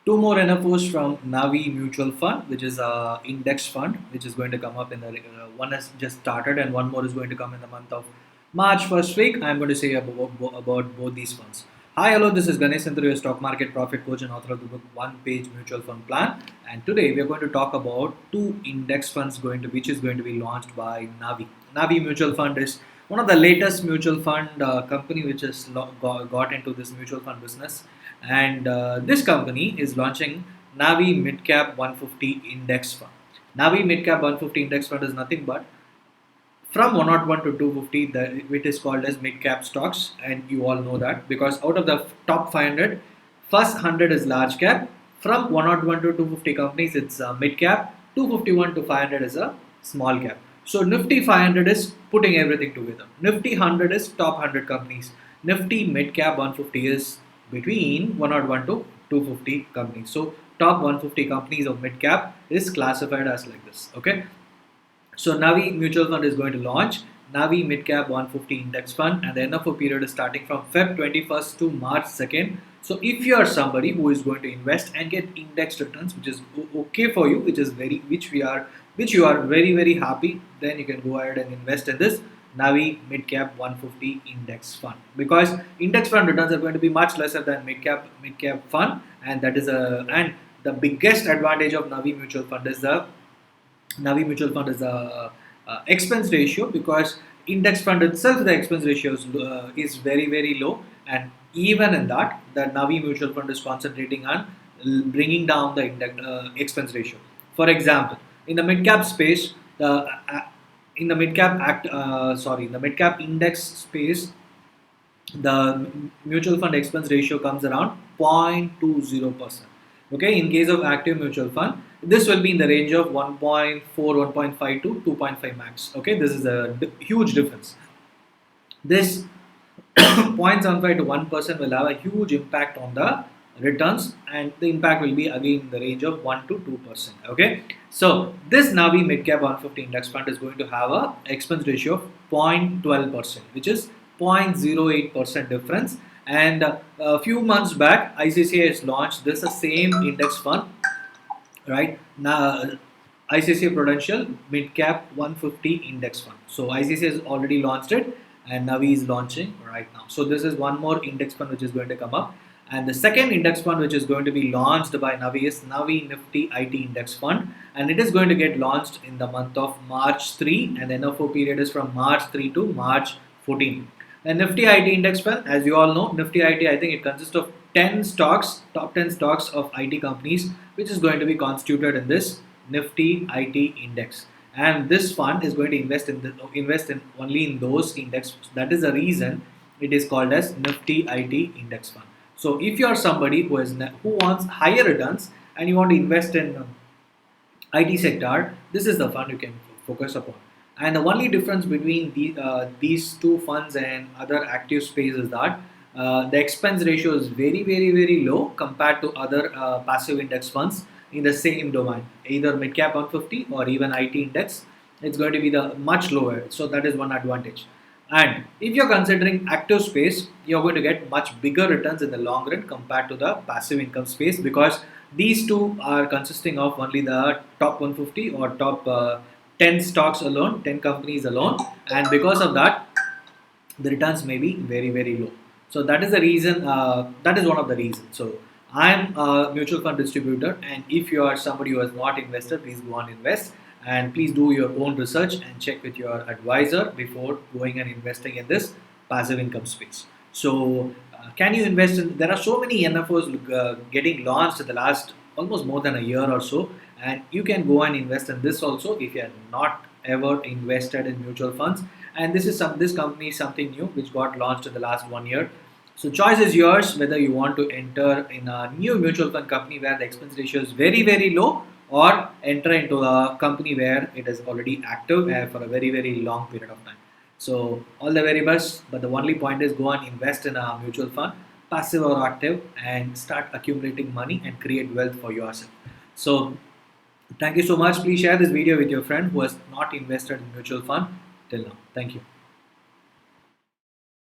two more NFOs from Navi Mutual Fund, which is a index fund, which is going to come up in the one has just started, and one more is going to come in the month of March first week. I'm going to say about both these funds. Hi, hello. This is Ganesh Sindhu, your stock market profit coach and author of the book One Page Mutual Fund Plan. And today we are going to talk about two index funds which is going to be launched by Navi. Navi Mutual Fund is one of the latest mutual fund company which has got into this mutual fund business, and this company is launching Navi Midcap 150 Index Fund. Navi Midcap 150 Index Fund is nothing but from 101 to 250, it is called as mid cap stocks, and you all know that because out of the top 500, first 100 is large cap. From 101 to 250 companies, it's mid cap. 251 to 500 is a small cap. So Nifty 500 is putting everything together. Nifty 100 is top 100 companies. Nifty mid cap 150 is between 101 to 250 companies. So top 150 companies of mid cap is classified as like this. Okay. So Navi Mutual Fund is going to launch Navi Midcap 150 Index Fund, and the NFO period is starting from Feb 21st to March 2nd. So if you are somebody who is going to invest and get index returns, which is okay for you, which you are very happy, then you can go ahead and invest in this Navi Midcap 150 Index Fund, because index fund returns are going to be much lesser than midcap fund, and and the biggest advantage of Navi Mutual Fund is the expense ratio, because index fund itself the expense ratio is very low, and even in that the Navi Mutual Fund is concentrating on bringing down the expense ratio. For example, in the mid cap space, in the mid cap in the mid cap index space, the mutual fund expense ratio comes around 0.20%. Okay, in case of active mutual fund, this will be in the range of 1.4, 1.5 to 2.5 max. Okay, this is a huge difference. This 0.75 to 1% will have a huge impact on the returns, and the impact will be again in the range of 1 to 2%. Okay, so this Navi Midcap 150 Index Fund is going to have a expense ratio of 0.12%, which is 0.08% difference. And a few months back, ICICI has launched this same index fund, right? Now, ICICI Prudential Midcap 150 Index Fund. So ICICI has already launched it, and Navi is launching right now. So this is one more index fund which is going to come up. And the second index fund which is going to be launched by Navi is Navi Nifty IT Index Fund, and it is going to get launched in the month of March 3, and the NFO period is from March 3 to March 14. The Nifty IT Index Fund, as you all know, Nifty IT, I think it consists of 10 stocks, top 10 stocks of IT companies, which is going to be constituted in this Nifty IT Index. And this fund is going to invest in only in those index. That is the reason it is called as Nifty IT Index Fund. So if you are somebody who wants higher returns and you want to invest in IT sector, this is the fund you can focus upon. And the only difference between these two funds and other active space is that the expense ratio is very low compared to other passive index funds in the same domain, either midcap 150 or even IT index. It's going to be the much lower, so that is one advantage. And if you're considering active space, you're going to get much bigger returns in the long run compared to the passive income space, because these two are consisting of only the top 150 or top 10 stocks alone, 10 companies alone, and because of that, the returns may be very low. So that is the reason. That is one of the reasons. So I am a mutual fund distributor, and if you are somebody who has not invested, please go and invest. And please do your own research and check with your advisor before going and investing in this passive income space. So can you invest in? There are so many NFOs getting launched in the last almost more than a year or so, and you can go and invest in this also if you have not ever invested in mutual funds. And this company is something new which got launched in the last 1 year. So choice is yours whether you want to enter in a new mutual fund company where the expense ratio is very low, or enter into a company where it is already active for a very long period of time. So all the very best, but the only point is go and invest in a mutual fund, passive or active, and start accumulating money and create wealth for yourself. So thank you so much. Please share this video with your friend who has not invested in mutual fund till now. Thank you.